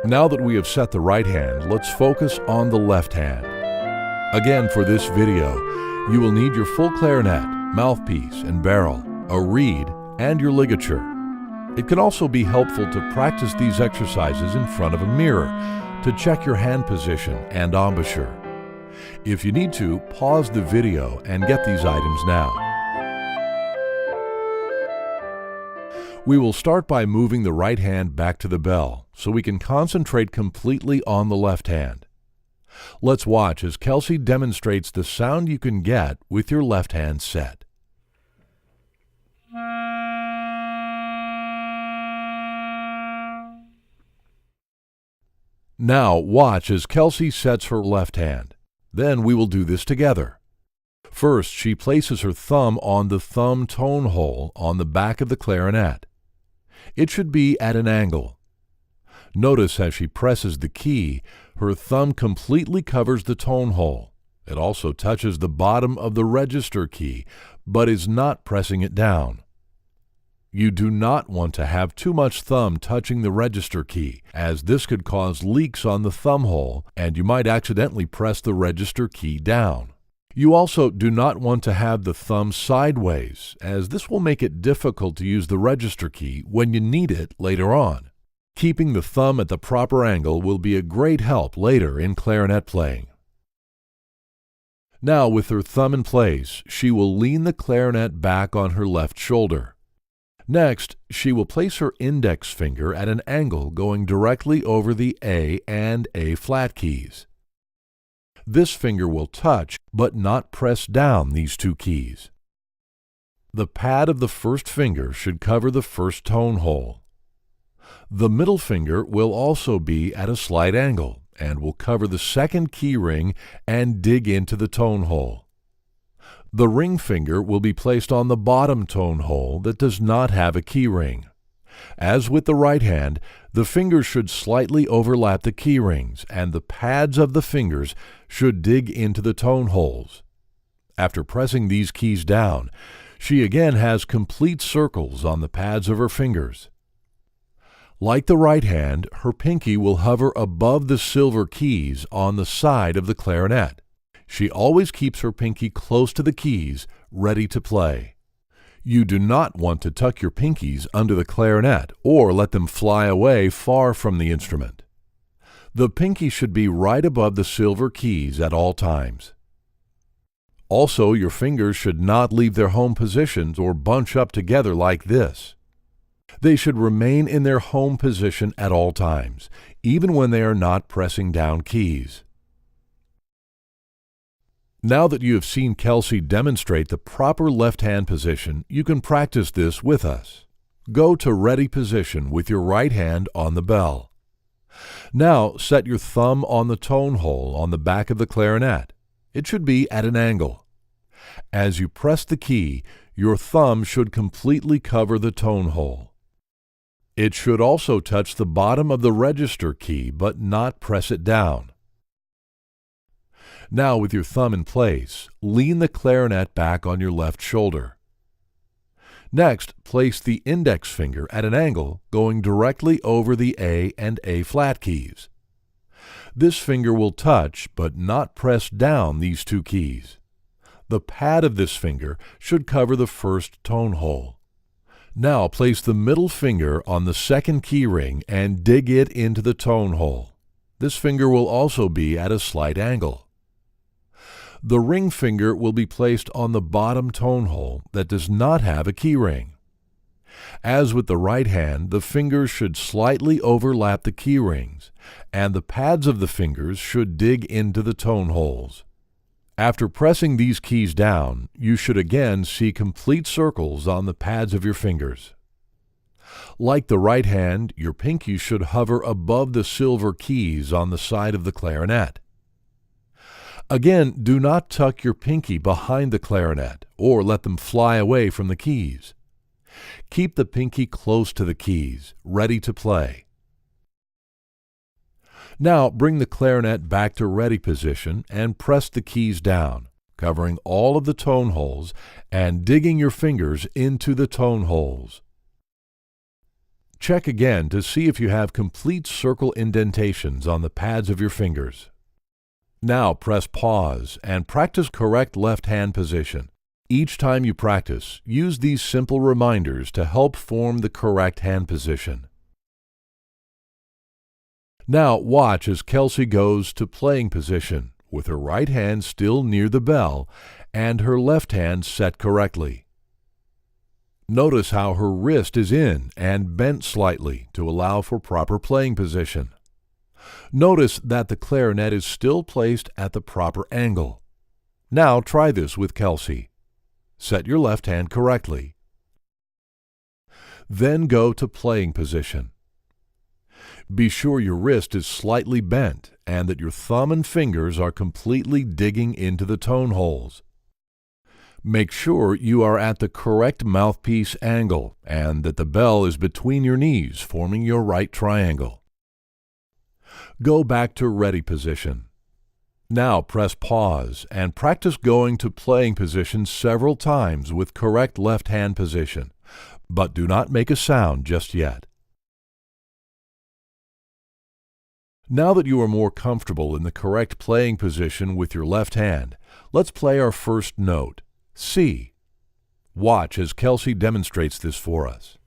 Now that we have set the right hand, let's focus on the left hand. Again, for this video, you will need your full clarinet, mouthpiece and barrel, a reed, and your ligature. It can also be helpful to practice these exercises in front of a mirror to check your hand position and embouchure. If you need to, pause the video and get these items now. We will start by moving the right hand back to the bell so we can concentrate completely on the left hand. Let's watch as Kelsey demonstrates the sound you can get with your left hand set. Now watch as Kelsey sets her left hand. Then we will do this together. First, she places her thumb on the thumb tone hole on the back of the clarinet. It should be at an angle. Notice as she presses the key, her thumb completely covers the tone hole. It also touches the bottom of the register key, but is not pressing it down. You do not want to have too much thumb touching the register key, as this could cause leaks on the thumb hole and you might accidentally press the register key down. You also do not want to have the thumb sideways, as this will make it difficult to use the register key when you need it later on. Keeping the thumb at the proper angle will be a great help later in clarinet playing. Now, with her thumb in place, she will lean the clarinet back on her left shoulder. Next, she will place her index finger at an angle going directly over the A and A flat keys. This finger will touch but not press down these two keys. The pad of the first finger should cover the first tone hole. The middle finger will also be at a slight angle and will cover the second key ring and dig into the tone hole. The ring finger will be placed on the bottom tone hole that does not have a key ring. As with the right hand, the fingers should slightly overlap the key rings, and the pads of the fingers should dig into the tone holes. After pressing these keys down, she again has complete circles on the pads of her fingers. Like the right hand, her pinky will hover above the silver keys on the side of the clarinet. She always keeps her pinky close to the keys, ready to play. You do not want to tuck your pinkies under the clarinet or let them fly away far from the instrument. The pinky should be right above the silver keys at all times. Also, your fingers should not leave their home positions or bunch up together like this. They should remain in their home position at all times, even when they are not pressing down keys. Now that you have seen Kelsey demonstrate the proper left hand position, you can practice this with us. Go to ready position with your right hand on the bell. Now set your thumb on the tone hole on the back of the clarinet. It should be at an angle. As you press the key, your thumb should completely cover the tone hole. It should also touch the bottom of the register key but not press it down. Now, with your thumb in place, lean the clarinet back on your left shoulder. Next, place the index finger at an angle going directly over the A and A flat keys. This finger will touch but not press down these two keys. The pad of this finger should cover the first tone hole. Now place the middle finger on the second key ring and dig it into the tone hole. This finger will also be at a slight angle. The ring finger will be placed on the bottom tone hole that does not have a key ring. As with the right hand, the fingers should slightly overlap the key rings, and the pads of the fingers should dig into the tone holes. After pressing these keys down, you should again see complete circles on the pads of your fingers. Like the right hand, your pinky should hover above the silver keys on the side of the clarinet. Again, do not tuck your pinky behind the clarinet or let them fly away from the keys. Keep the pinky close to the keys, ready to play. Now bring the clarinet back to ready position and press the keys down, covering all of the tone holes and digging your fingers into the tone holes. Check again to see if you have complete circle indentations on the pads of your fingers. Now press pause and practice correct left hand position. Each time you practice, use these simple reminders to help form the correct hand position. Now watch as Kelsey goes to playing position with her right hand still near the bell and her left hand set correctly. Notice how her wrist is in and bent slightly to allow for proper playing position. Notice that the clarinet is still placed at the proper angle. Now try this with Kelsey. Set your left hand correctly. Then go to playing position. Be sure your wrist is slightly bent and that your thumb and fingers are completely digging into the tone holes. Make sure you are at the correct mouthpiece angle and that the bell is between your knees, forming your right triangle. Go back to ready position. Now press pause and practice going to playing position several times with correct left hand position, but do not make a sound just yet. Now that you are more comfortable in the correct playing position with your left hand, let's play our first note, C. Watch as Kelsey demonstrates this for us.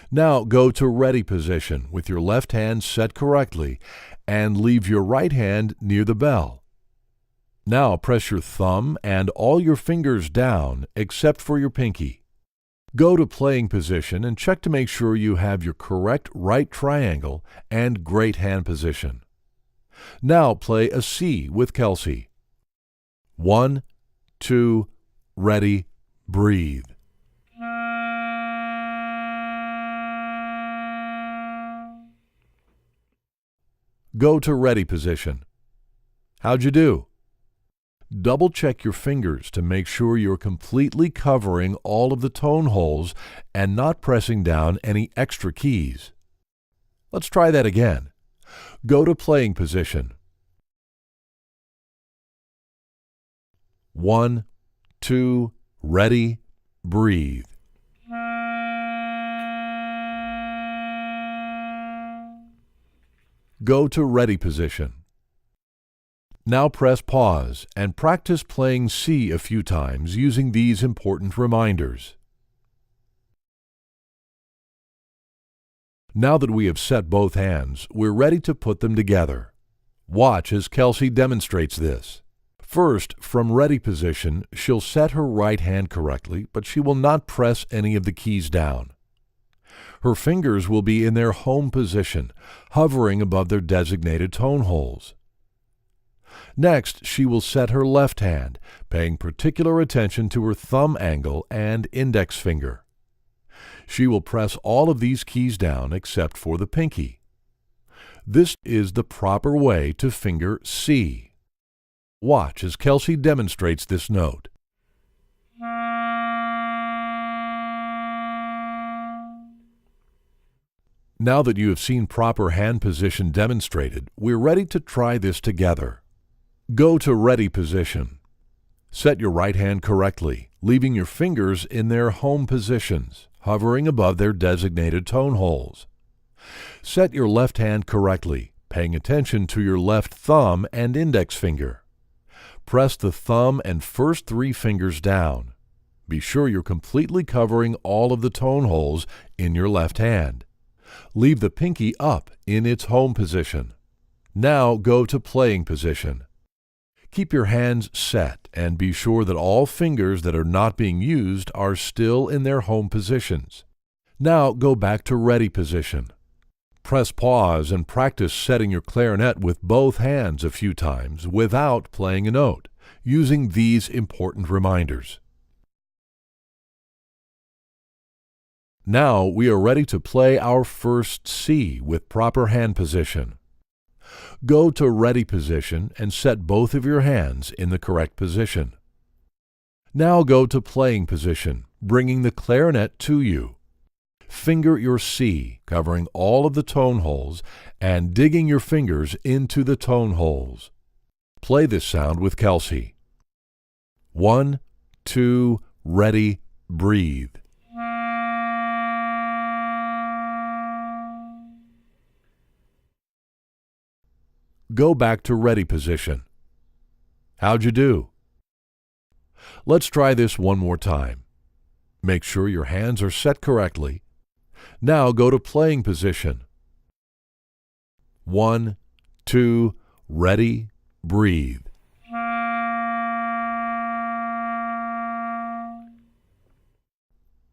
Now go to ready position with your left hand set correctly and leave your right hand near the bell. Now press your thumb and all your fingers down except for your pinky. Go to playing position and check to make sure you have your correct right triangle and great hand position. Now play a C with Kelsey. 1, 2, ready, breathe. Go to ready position. How'd you do? Double check your fingers to make sure you're completely covering all of the tone holes and not pressing down any extra keys. Let's try that again. Go to playing position. 1, 2, ready, breathe. Go to ready position. Now press pause and practice playing C a few times using these important reminders. Now that we have set both hands, we're ready to put them together. Watch as Kelsey demonstrates this. First, from ready position, she'll set her right hand correctly, but she will not press any of the keys down. Her fingers will be in their home position, hovering above their designated tone holes. Next, she will set her left hand, paying particular attention to her thumb angle and index finger. She will press all of these keys down except for the pinky. This is the proper way to finger C. Watch as Kelsey demonstrates this note. Now that you have seen proper hand position demonstrated, we're ready to try this together. Go to ready position. Set your right hand correctly, leaving your fingers in their home positions, hovering above their designated tone holes. Set your left hand correctly, paying attention to your left thumb and index finger. Press the thumb and first 3 fingers down. Be sure you're completely covering all of the tone holes in your left hand. Leave the pinky up in its home position. Now go to playing position. Keep your hands set and be sure that all fingers that are not being used are still in their home positions. Now go back to ready position. Press pause and practice setting your clarinet with both hands a few times without playing a note, using these important reminders. Now we are ready to play our first C with proper hand position. Go to ready position and set both of your hands in the correct position. Now go to playing position, bringing the clarinet to you. Finger your C, covering all of the tone holes and digging your fingers into the tone holes. Play this sound with Kelsey. 1, 2, ready, breathe. Go back to ready position. How'd you do? Let's try this one more time. Make sure your hands are set correctly. Now go to playing position. 1, 2, ready, breathe.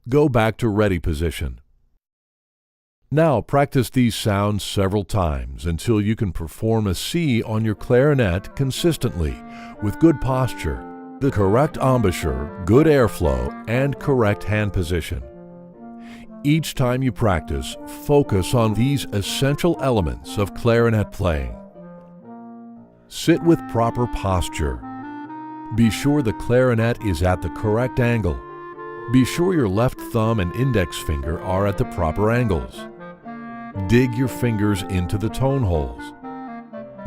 Go back to ready position. Now practice these sounds several times until you can perform a C on your clarinet consistently with good posture, the correct embouchure, good airflow, and correct hand position. Each time you practice, focus on these essential elements of clarinet playing. Sit with proper posture. Be sure the clarinet is at the correct angle. Be sure your left thumb and index finger are at the proper angles. Dig your fingers into the tone holes.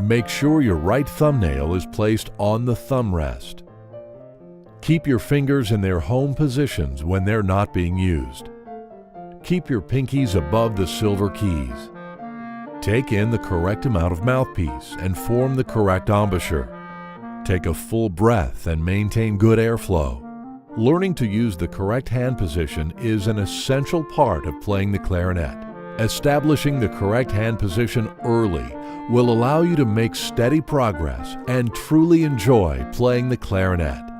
Make sure your right thumbnail is placed on the thumb rest. Keep your fingers in their home positions when they're not being used. Keep your pinkies above the silver keys. Take in the correct amount of mouthpiece and form the correct embouchure. Take a full breath and maintain good airflow. Learning to use the correct hand position is an essential part of playing the clarinet. Establishing the correct hand position early will allow you to make steady progress and truly enjoy playing the clarinet.